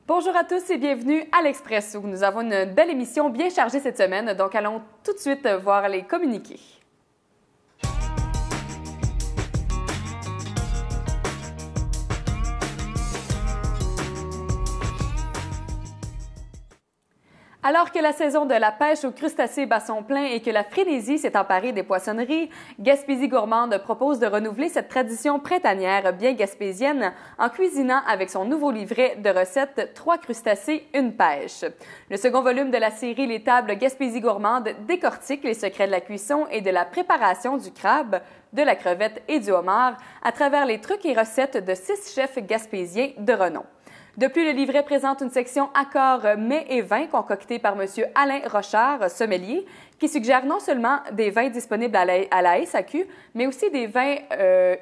Bonjour à tous et bienvenue à l'Expresso. Nous avons une belle émission bien chargée cette semaine, donc allons tout de suite voir les communiqués. Alors que la saison de la pêche aux crustacés bat son plein et que la frénésie s'est emparée des poissonneries, Gaspésie Gourmande propose de renouveler cette tradition printanière bien gaspésienne en cuisinant avec son nouveau livret de recettes 3 crustacés, une pêche. Le second volume de la série Les tables Gaspésie Gourmande décortique les secrets de la cuisson et de la préparation du crabe, de la crevette et du homard à travers les trucs et recettes de 6 chefs gaspésiens de renom. De plus, le livret présente une section accords mets et vins concoctés par M. Alain Rochard, sommelier, qui suggère non seulement des vins disponibles à la SAQ, mais aussi des vins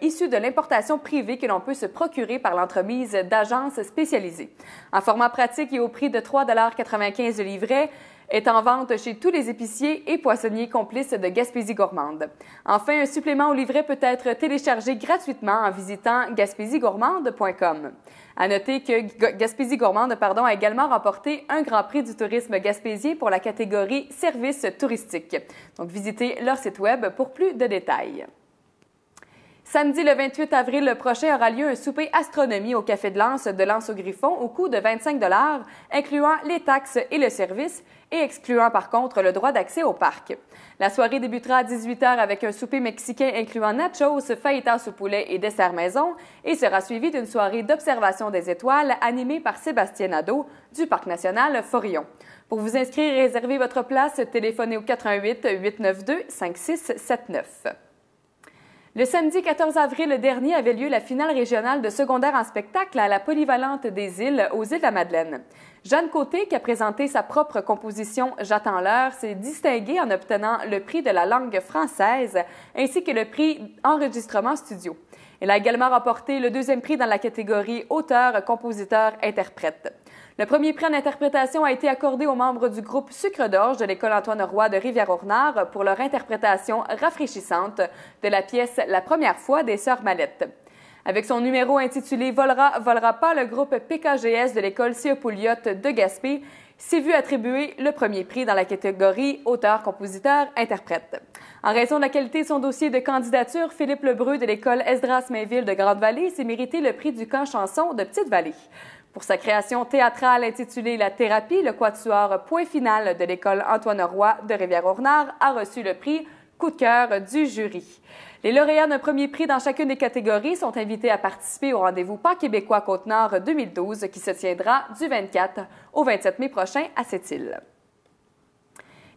issus de l'importation privée que l'on peut se procurer par l'entremise d'agences spécialisées. En format pratique et au prix de 3,95 $ le livret, est en vente chez tous les épiciers et poissonniers complices de Gaspésie Gourmande. Enfin, un supplément au livret peut être téléchargé gratuitement en visitant gaspésiegourmande.com. À noter que Gaspésie Gourmande a également remporté un Grand Prix du tourisme gaspésien pour la catégorie services touristiques. Donc, visitez leur site web pour plus de détails. Samedi le 28 avril prochain aura lieu un souper astronomie au Café de Lens au Griffon au coût de 25 $, incluant les taxes et le service et excluant par contre le droit d'accès au parc. La soirée débutera à 18 h avec un souper mexicain incluant nachos, fajitas au poulet et dessert maison et sera suivi d'une soirée d'observation des étoiles animée par Sébastien Nadeau du Parc national Forillon. Pour vous inscrire et réserver votre place, téléphonez au 88 892 5679. Le samedi 14 avril dernier avait lieu la finale régionale de secondaire en spectacle à la Polyvalente des Îles, aux îles de la Madeleine. Jeanne Côté, qui a présenté sa propre composition « J'attends l'heure », s'est distinguée en obtenant le prix de la langue française ainsi que le prix enregistrement studio. Elle a également remporté le deuxième prix dans la catégorie auteur, compositeur, interprète. Le premier prix en interprétation a été accordé aux membres du groupe Sucre d'orge de l'École Antoine-Roy de Rivière-au-Renard pour leur interprétation rafraîchissante de la pièce « La première fois » des Sœurs Mallettes. Avec son numéro intitulé « Volera, volera pas », le groupe PKGS de l'École C.E. Pouliot de Gaspé s'est vu attribuer le premier prix dans la catégorie auteur, compositeur, interprète. En raison de la qualité de son dossier de candidature, Philippe Lebreu de l'École Esdras-Mainville de Grande-Vallée s'est mérité le prix du camp chanson de Petite-Vallée. Pour sa création théâtrale intitulée La thérapie, le quatuor Point final de l'École Antoine-Roy de Rivière-au-Renard a reçu le prix Coup de cœur du jury. Les lauréats d'un premier prix dans chacune des catégories sont invités à participer au rendez-vous Pan-Québécois Côte-Nord 2012 qui se tiendra du 24 au 27 mai prochain à Sept-Îles.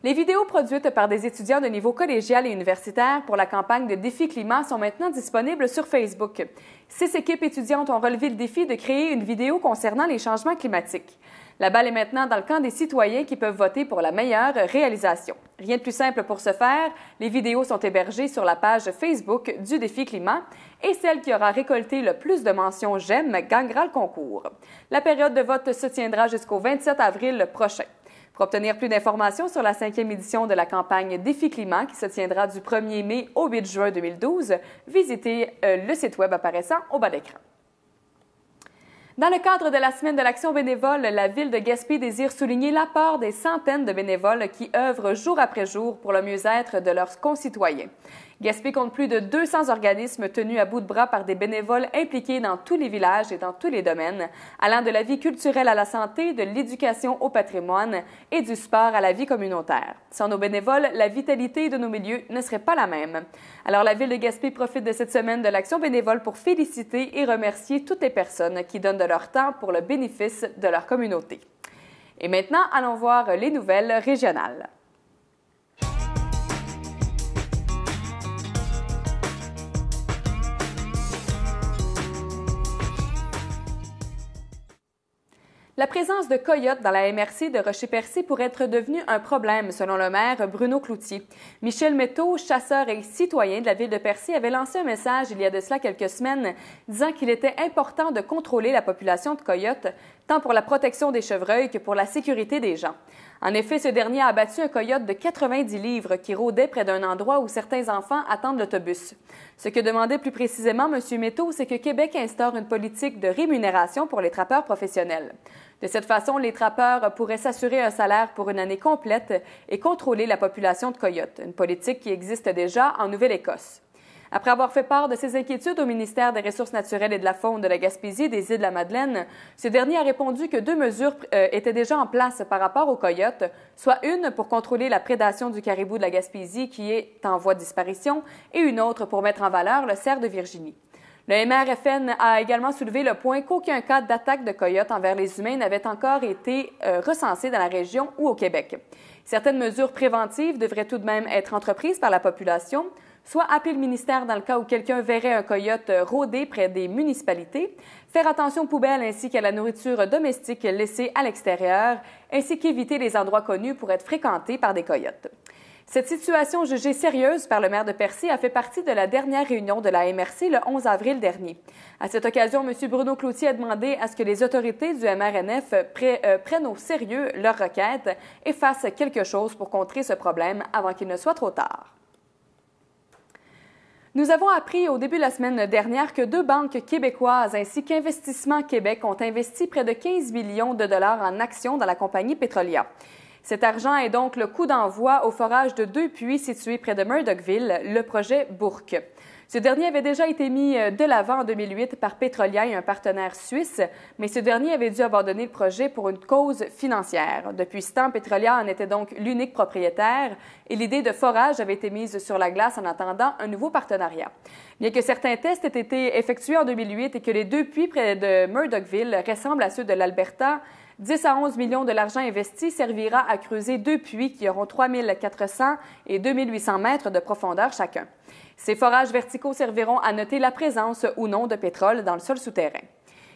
Les vidéos produites par des étudiants de niveau collégial et universitaire pour la campagne de Défi Climat sont maintenant disponibles sur Facebook. 6 équipes étudiantes ont relevé le défi de créer une vidéo concernant les changements climatiques. La balle est maintenant dans le camp des citoyens qui peuvent voter pour la meilleure réalisation. Rien de plus simple pour ce faire, les vidéos sont hébergées sur la page Facebook du Défi Climat et celle qui aura récolté le plus de mentions « J'aime » gagnera le concours. La période de vote se tiendra jusqu'au 27 avril prochain. Pour obtenir plus d'informations sur la 5e édition de la campagne Défi Climat qui se tiendra du 1er mai au 8 juin 2012, visitez le site web apparaissant au bas d'écran. Dans le cadre de la Semaine de l'action bénévole, la Ville de Gaspé désire souligner l'apport des centaines de bénévoles qui œuvrent jour après jour pour le mieux-être de leurs concitoyens. Gaspé compte plus de 200 organismes tenus à bout de bras par des bénévoles impliqués dans tous les villages et dans tous les domaines, allant de la vie culturelle à la santé, de l'éducation au patrimoine et du sport à la vie communautaire. Sans nos bénévoles, la vitalité de nos milieux ne serait pas la même. Alors la Ville de Gaspé profite de cette semaine de l'action bénévole pour féliciter et remercier toutes les personnes qui donnent de leur temps pour le bénéfice de leur communauté. Et maintenant, allons voir les nouvelles régionales. La présence de coyotes dans la MRC de Rocher-Percé pourrait être devenue un problème, selon le maire Bruno Cloutier. Michel Métaux, chasseur et citoyen de la ville de Percé, avait lancé un message il y a de cela quelques semaines disant qu'il était important de contrôler la population de coyotes, tant pour la protection des chevreuils que pour la sécurité des gens. En effet, ce dernier a abattu un coyote de 90 livres qui rôdait près d'un endroit où certains enfants attendent l'autobus. Ce que demandait plus précisément M. Métaux, c'est que Québec instaure une politique de rémunération pour les trappeurs professionnels. De cette façon, les trappeurs pourraient s'assurer un salaire pour une année complète et contrôler la population de coyotes, une politique qui existe déjà en Nouvelle-Écosse. Après avoir fait part de ses inquiétudes au ministère des Ressources naturelles et de la Faune de la Gaspésie et des Îles-de-la-Madeleine, ce dernier a répondu que 2 mesures étaient déjà en place par rapport aux coyotes, soit une pour contrôler la prédation du caribou de la Gaspésie qui est en voie de disparition et une autre pour mettre en valeur le cerf de Virginie. Le MRFN a également soulevé le point qu'aucun cas d'attaque de coyotes envers les humains n'avait encore été recensé dans la région ou au Québec. Certaines mesures préventives devraient tout de même être entreprises par la population, soit appeler le ministère dans le cas où quelqu'un verrait un coyote rôder près des municipalités, faire attention aux poubelles ainsi qu'à la nourriture domestique laissée à l'extérieur, ainsi qu'éviter les endroits connus pour être fréquentés par des coyotes. Cette situation jugée sérieuse par le maire de Percé a fait partie de la dernière réunion de la MRC le 11 avril dernier. À cette occasion, M. Bruno Cloutier a demandé à ce que les autorités du MRNF prennent au sérieux leurs requêtes et fassent quelque chose pour contrer ce problème avant qu'il ne soit trop tard. Nous avons appris au début de la semaine dernière que 2 banques québécoises ainsi qu'Investissement Québec ont investi près de 15 millions de dollars en actions dans la compagnie Petrolia. Cet argent est donc le coup d'envoi au forage de 2 puits situés près de Murdochville, le projet Bourque. Ce dernier avait déjà été mis de l'avant en 2008 par Petrolia et un partenaire suisse, mais ce dernier avait dû abandonner le projet pour une cause financière. Depuis ce temps, Petrolia en était donc l'unique propriétaire et l'idée de forage avait été mise sur la glace en attendant un nouveau partenariat. Bien que certains tests aient été effectués en 2008 et que les 2 puits près de Murdochville ressemblent à ceux de l'Alberta, 10 à 11 millions de l'argent investi servira à creuser 2 puits qui auront 3 400 et 2 800 mètres de profondeur chacun. Ces forages verticaux serviront à noter la présence ou non de pétrole dans le sol souterrain.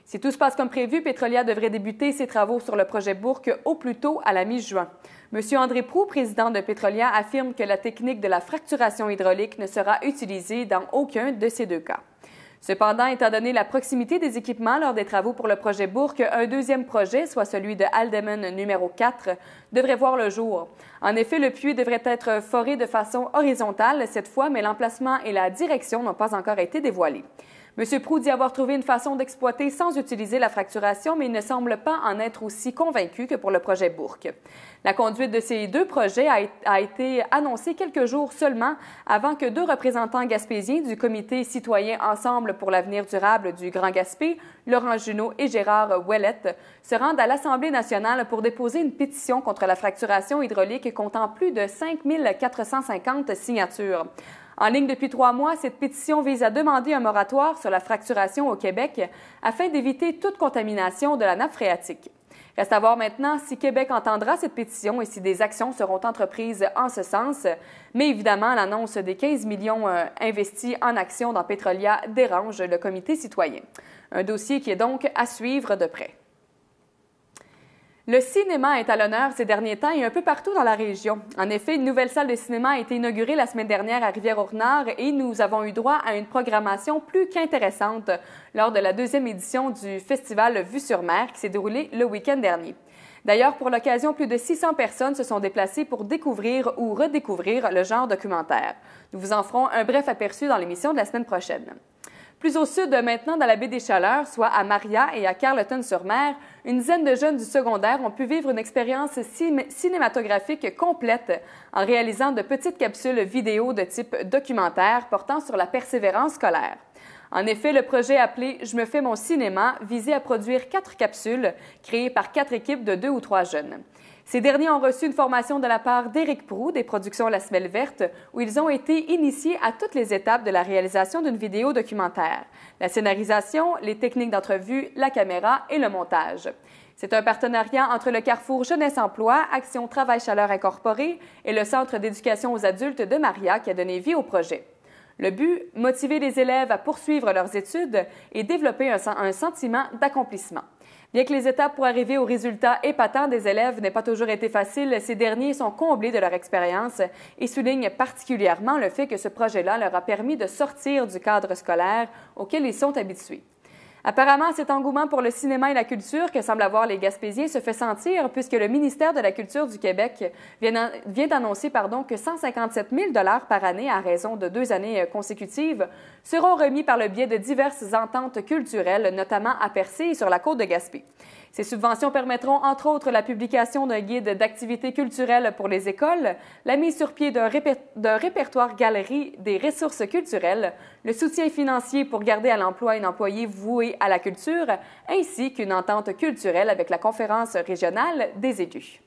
Si tout se passe comme prévu, Petrolia devrait débuter ses travaux sur le projet Bourque au plus tôt à la mi-juin. M. André Proulx, président de Petrolia, affirme que la technique de la fracturation hydraulique ne sera utilisée dans aucun de ces 2 cas. Cependant, étant donné la proximité des équipements lors des travaux pour le projet Bourque, un deuxième projet, soit celui de Aldeman numéro 4, devrait voir le jour. En effet, le puits devrait être foré de façon horizontale cette fois, mais l'emplacement et la direction n'ont pas encore été dévoilés. M. Proulx dit avoir trouvé une façon d'exploiter sans utiliser la fracturation, mais il ne semble pas en être aussi convaincu que pour le projet Bourque. La conduite de ces 2 projets a été annoncée quelques jours seulement avant que 2 représentants gaspésiens du comité citoyen Ensemble pour l'avenir durable du Grand Gaspé, Laurent Junot et Gérard Ouellette, se rendent à l'Assemblée nationale pour déposer une pétition contre la fracturation hydraulique comptant plus de 5 450 signatures. En ligne depuis 3 mois, cette pétition vise à demander un moratoire sur la fracturation au Québec afin d'éviter toute contamination de la nappe phréatique. Reste à voir maintenant si Québec entendra cette pétition et si des actions seront entreprises en ce sens. Mais évidemment, l'annonce des 15 millions investis en actions dans Petrolia dérange le comité citoyen. Un dossier qui est donc à suivre de près. Le cinéma est à l'honneur ces derniers temps et un peu partout dans la région. En effet, une nouvelle salle de cinéma a été inaugurée la semaine dernière à Rivière-au-Renard et nous avons eu droit à une programmation plus qu'intéressante lors de la 2e édition du festival Vue sur mer qui s'est déroulé le week-end dernier. D'ailleurs, pour l'occasion, plus de 600 personnes se sont déplacées pour découvrir ou redécouvrir le genre documentaire. Nous vous en ferons un bref aperçu dans l'émission de la semaine prochaine. Plus au sud, maintenant dans la baie des Chaleurs, soit à Maria et à Carleton-sur-Mer, une dizaine de jeunes du secondaire ont pu vivre une expérience cinématographique complète en réalisant de petites capsules vidéo de type documentaire portant sur la persévérance scolaire. En effet, le projet appelé « Je me fais mon cinéma » visait à produire 4 capsules créées par 4 équipes de 2 ou 3 jeunes. Ces derniers ont reçu une formation de la part d'Éric Proulx des productions La Semelle Verte, où ils ont été initiés à toutes les étapes de la réalisation d'une vidéo documentaire, la scénarisation, les techniques d'entrevue, la caméra et le montage. C'est un partenariat entre le Carrefour Jeunesse Emploi, Action Travail Chaleur Incorporée et le Centre d'éducation aux adultes de Maria qui a donné vie au projet. Le but, motiver les élèves à poursuivre leurs études et développer un sentiment d'accomplissement. Bien que les étapes pour arriver au résultat épatant des élèves n'aient pas toujours été faciles, ces derniers sont comblés de leur expérience et soulignent particulièrement le fait que ce projet-là leur a permis de sortir du cadre scolaire auquel ils sont habitués. Apparemment, cet engouement pour le cinéma et la culture que semblent avoir les Gaspésiens se fait sentir puisque le ministère de la Culture du Québec vient d'annoncer que 157 000 par année à raison de 2 années consécutives seront remis par le biais de diverses ententes culturelles, notamment à Percé et sur la côte de Gaspé. Ces subventions permettront entre autres la publication d'un guide d'activités culturelles pour les écoles, la mise sur pied d'un répertoire galerie des ressources culturelles, le soutien financier pour garder à l'emploi un employé voué à la culture, ainsi qu'une entente culturelle avec la Conférence régionale des élus.